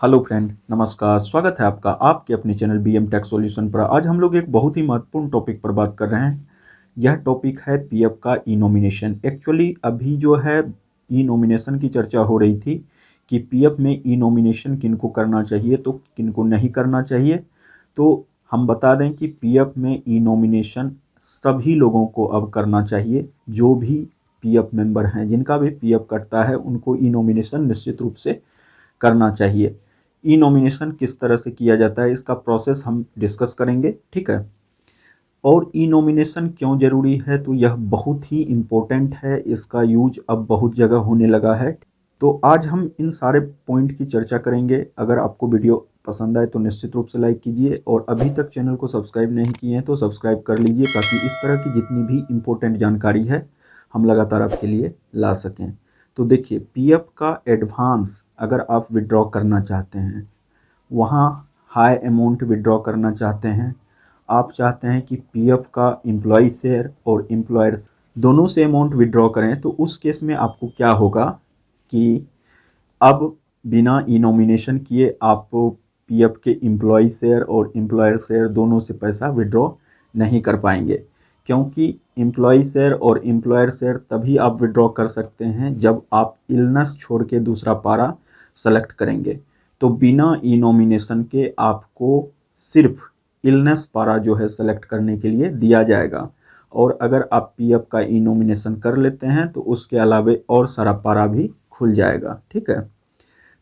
Hello friend, नमस्कार। स्वागत है आपका आपके अपने चैनल बीएम टेक सॉल्यूशन पर। आज हम लोग एक बहुत ही महत्वपूर्ण टॉपिक पर बात कर रहे हैं। यह टॉपिक है पीएफ का ई नॉमिनेशन। एक्चुअली अभी जो है ई नॉमिनेशन की चर्चा हो रही थी कि पीएफ में ई नॉमिनेशन किनको करना चाहिए तो किनको नहीं करना चाहिए। तो हम बता दें कि पीएफ में ई नॉमिनेशन सभी लोगों को अब करना चाहिए। जो भी पीएफ मेंबर हैं, जिनका भी पीएफ कटता है, उनको ई नॉमिनेशन निश्चित रूप से करना चाहिए। ई नॉमिनेशन किस तरह से किया जाता है, इसका प्रोसेस हम डिस्कस करेंगे, ठीक है। और ई नॉमिनेशन क्यों ज़रूरी है, तो यह बहुत ही इम्पोर्टेंट है। इसका यूज अब बहुत जगह होने लगा है। तो आज हम इन सारे पॉइंट की चर्चा करेंगे। अगर आपको वीडियो पसंद आए तो निश्चित रूप से लाइक कीजिए, और अभी तक चैनल को सब्सक्राइब नहीं किए हैं तो सब्सक्राइब कर लीजिए, ताकि इस तरह की जितनी भी इम्पोर्टेंट जानकारी है हम लगातार आपके लिए ला सकें। तो देखिए, पीएफ का एडवांस अगर आप विड्रॉ करना चाहते हैं, वहाँ हाई अमाउंट विड्रॉ करना चाहते हैं, आप चाहते हैं कि पीएफ का एम्प्लॉय शेयर और एम्प्लॉयर्स दोनों से अमाउंट विड्रॉ करें, तो उस केस में आपको क्या होगा कि अब बिना ई नॉमिनेशन किए आप पीएफ के एम्प्लॉय शेयर और एम्प्लॉयर शेयर दोनों से पैसा विड्रॉ नहीं कर पाएंगे। क्योंकि एम्प्लॉय शेयर और एम्प्लॉयर शेयर तभी आप विड्रॉ कर सकते हैं जब आप इलनेस छोड़ के दूसरा पारा सेलेक्ट करेंगे। तो बिना ई नॉमिनेशन के आपको सिर्फ इलनेस पारा जो है सेलेक्ट करने के लिए दिया जाएगा। और अगर आप पीएफ का ई नॉमिनेशन कर लेते हैं तो उसके अलावा और सारा पारा भी खुल जाएगा, ठीक है।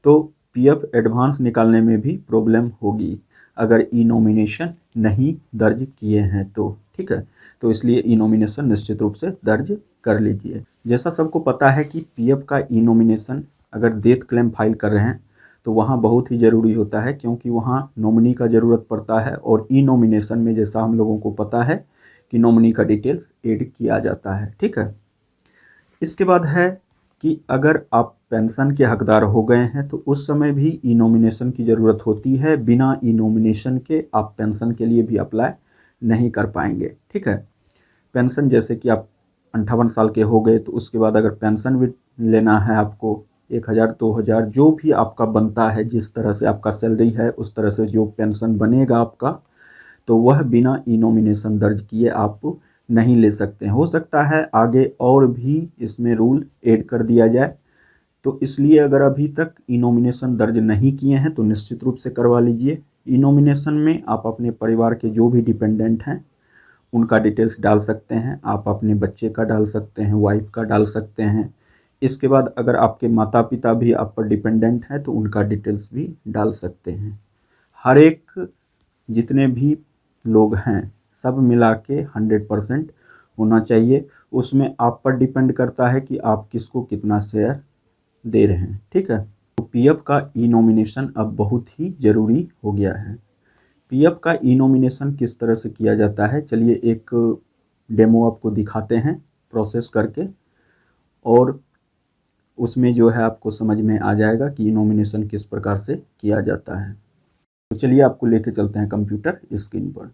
तो पीएफ एडवांस निकालने में भी प्रॉब्लम होगी अगर ई नॉमिनेशन नहीं दर्ज किए हैं तो, ठीक है। तो इसलिए ई नॉमिनेशन निश्चित रूप से दर्ज कर लीजिए। जैसा सबको पता है कि पीएफ का ई नॉमिनेशन अगर डेथ क्लेम फाइल कर रहे हैं तो वहाँ बहुत ही ज़रूरी होता है, क्योंकि वहाँ नॉमिनी का ज़रूरत पड़ता है। और ई नॉमिनेशन में जैसा हम लोगों को पता है कि नॉमिनी का डिटेल्स ऐड किया जाता है, ठीक है। इसके बाद है कि अगर आप पेंशन के हकदार हो गए हैं तो उस समय भी ई नॉमिनेशन की ज़रूरत होती है। बिना ई नॉमिनेशन के आप पेंशन के लिए भी अप्लाई नहीं कर पाएंगे, ठीक है। पेंशन जैसे कि आप 58 साल के हो गए तो उसके बाद अगर पेंशन भी लेना है आपको, 1000 2000 जो भी आपका बनता है, जिस तरह से आपका सैलरी है उस तरह से जो पेंशन बनेगा आपका, तो वह बिना ई नॉमिनेशन दर्ज किए आप नहीं ले सकते हैं। हो सकता है आगे और भी इसमें रूल ऐड कर दिया जाए। तो इसलिए अगर अभी तक ई नॉमिनेशन दर्ज नहीं किए हैं तो निश्चित रूप से करवा लीजिए। ई नॉमिनेशन में आप अपने परिवार के जो भी डिपेंडेंट हैं उनका डिटेल्स डाल सकते हैं। आप अपने बच्चे का डाल सकते हैं, वाइफ का डाल सकते हैं। इसके बाद अगर आपके माता पिता भी आप पर डिपेंडेंट हैं तो उनका डिटेल्स भी डाल सकते हैं। हर एक जितने भी लोग हैं सब मिला के 100% होना चाहिए। उसमें आप पर डिपेंड करता है कि आप किसको कितना शेयर दे रहे हैं, ठीक है। तो पीएफ का ई नॉमिनेशन अब बहुत ही ज़रूरी हो गया है। पीएफ का ई नॉमिनेशन किस तरह से किया जाता है, चलिए एक डेमो आपको दिखाते हैं प्रोसेस करके, और उसमें जो है आपको समझ में आ जाएगा कि ई नॉमिनेशन किस प्रकार से किया जाता है। तो चलिए आपको लेके चलते हैं कंप्यूटर स्क्रीन पर।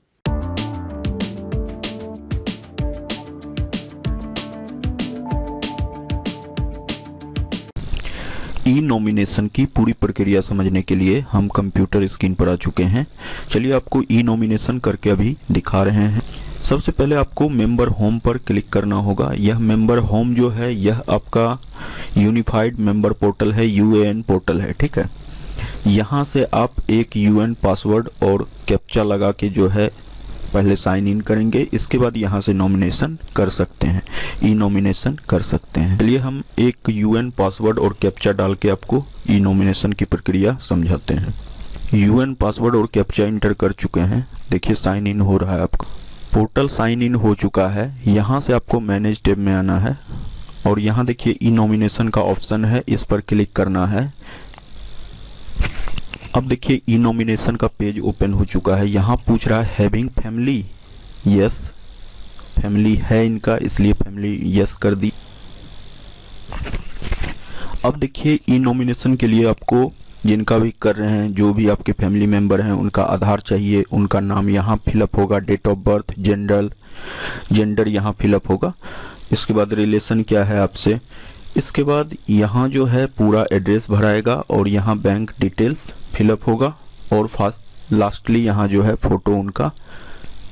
ई नॉमिनेशन की पूरी प्रक्रिया समझने के लिए हम कंप्यूटर स्क्रीन पर आ चुके हैं। चलिए आपको ई नॉमिनेशन करके अभी दिखा रहे हैं। सबसे पहले आपको मेंबर होम पर क्लिक करना होगा। यह मेंबर होम जो है यह आपका यूनिफाइड मेंबर पोर्टल है, यूएएन पोर्टल है, ठीक है। यहाँ से आप एक यूएएन पासवर्ड और कैप्चा लगा के जो है पहले साइन इन करेंगे। इसके बाद यहाँ से नॉमिनेशन कर सकते हैं, ई नॉमिनेशन कर सकते हैं। चलिए हम एक यूएन पासवर्ड और कैप्चा डाल के आपको ई नॉमिनेशन की प्रक्रिया समझाते हैं। यूएन पासवर्ड और कैप्चा इंटर कर चुके हैं। देखिए साइन इन हो रहा है आपका। पोर्टल साइन इन हो चुका है। यहाँ से आपको मैनेज टैब में आना है और यहाँ देखिए ई नॉमिनेशन का ऑप्शन है, इस पर क्लिक करना है। अब देखिए ई नॉमिनेशन का पेज ओपन हो चुका है। यहाँ पूछ रहा है हैविंग फैमिली, यस फैमिली है इनका, इसलिए फैमिली यस कर दी। अब देखिए ई नॉमिनेशन के लिए आपको जिनका भी कर रहे हैं, जो भी आपके फैमिली मेंबर हैं, उनका आधार चाहिए, उनका नाम यहाँ फिलअप होगा, डेट ऑफ बर्थ, जेंडर यहाँ फिलअप होगा। इसके बाद रिलेशन क्या है आपसे, इसके बाद यहाँ जो है पूरा एड्रेस भराएगा और यहाँ बैंक डिटेल्स फिलअप होगा और लास्टली यहाँ जो है फ़ोटो उनका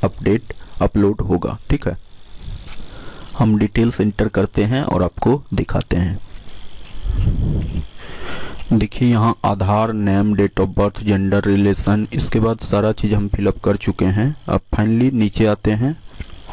अपलोड होगा। ठीक है, हम डिटेल्स इंटर करते हैं और आपको दिखाते हैं। देखिए यहाँ Aadhaar, name, date of birth, gender, relation, इसके बाद सारा चीज़ हम फिलअप कर चुके हैं। अब फाइनली नीचे आते हैं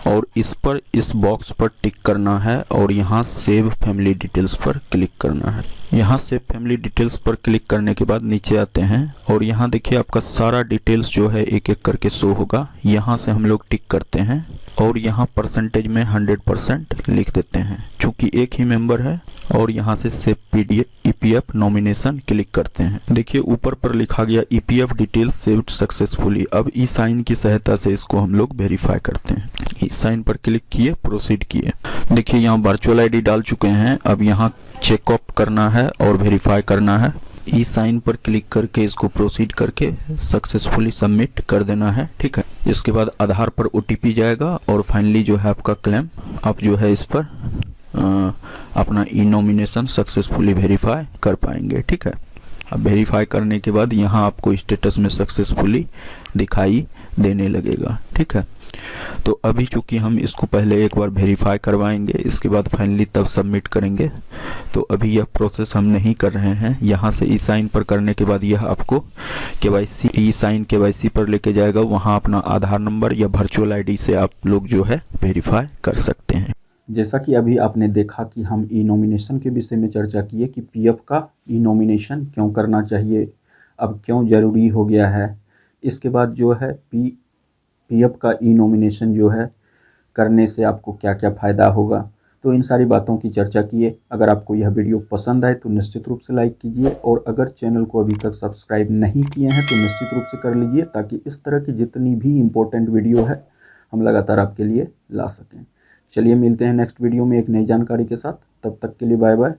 और इस बॉक्स पर टिक करना है और यहाँ सेव फैमिली डिटेल्स पर क्लिक करना है। यहाँ सेव फैमिली डिटेल्स पर क्लिक करने के बाद नीचे आते हैं और यहाँ देखिए आपका सारा डिटेल्स जो है एक एक करके शो होगा। यहाँ से हम लोग टिक करते हैं और यहाँ परसेंटेज में 100% लिख देते हैं, चूँकि एक ही मेंबर है। और यहाँ से सेव ईपीएफ नॉमिनेशन क्लिक करते हैं। देखिए ऊपर पर लिखा गया ईपीएफ डिटेल्स सेव्ड सक्सेसफुली। अब ई साइन की सहायता से इसको हम लोग वेरीफाई करते हैं। ई साइन पर क्लिक किए, प्रोसीड किए। देखिए यहाँ वर्चुअल आईडी डाल चुके हैं। अब यहाँ चेकअप करना है और वेरीफाई करना है। ई साइन पर क्लिक करके इसको प्रोसीड करके सक्सेसफुली सबमिट कर देना है। ठीक है, इसके बाद आधार पर ओटीपी जाएगा और फाइनली जो है आपका क्लेम आप जो है इस पर अपना ई नॉमिनेशन सक्सेसफुली वेरीफाई कर पाएंगे। ठीक है, अब वेरीफाई करने के बाद यहाँ आपको स्टेटस में सक्सेसफुली दिखाई देने लगेगा। ठीक है, तो अभी चूंकि हम इसको पहले एक बार वेरीफाई करवाएंगे, इसके बाद फाइनली तब सबमिट करेंगे, तो अभी यह प्रोसेस हम नहीं कर रहे हैं। यहाँ से ई साइन पर करने के बाद यह आपको केवाईसी ई साइन केवाईसी पर लेके जाएगा। वहाँ अपना आधार नंबर या वर्चुअल आईडी से आप लोग जो है वेरीफाई कर सकते हैं। जैसा कि अभी आपने देखा कि हम ई नॉमिनेशन के विषय में चर्चा किए कि पीएफ का ई नॉमिनेशन क्यों करना चाहिए, अब क्यों ज़रूरी हो गया है। इसके बाद जो है पीएफ का ई नॉमिनेशन जो है करने से आपको क्या क्या फ़ायदा होगा, तो इन सारी बातों की चर्चा किए। अगर आपको यह वीडियो पसंद आए तो निश्चित रूप से लाइक कीजिए और अगर चैनल को अभी तक सब्सक्राइब नहीं किए हैं तो निश्चित रूप से कर लीजिए, ताकि इस तरह की जितनी भी इम्पोर्टेंट वीडियो है हम लगातार आपके लिए ला सकें। चलिए मिलते हैं नेक्स्ट वीडियो में एक नई जानकारी के साथ। तब तक के लिए बाय बाय।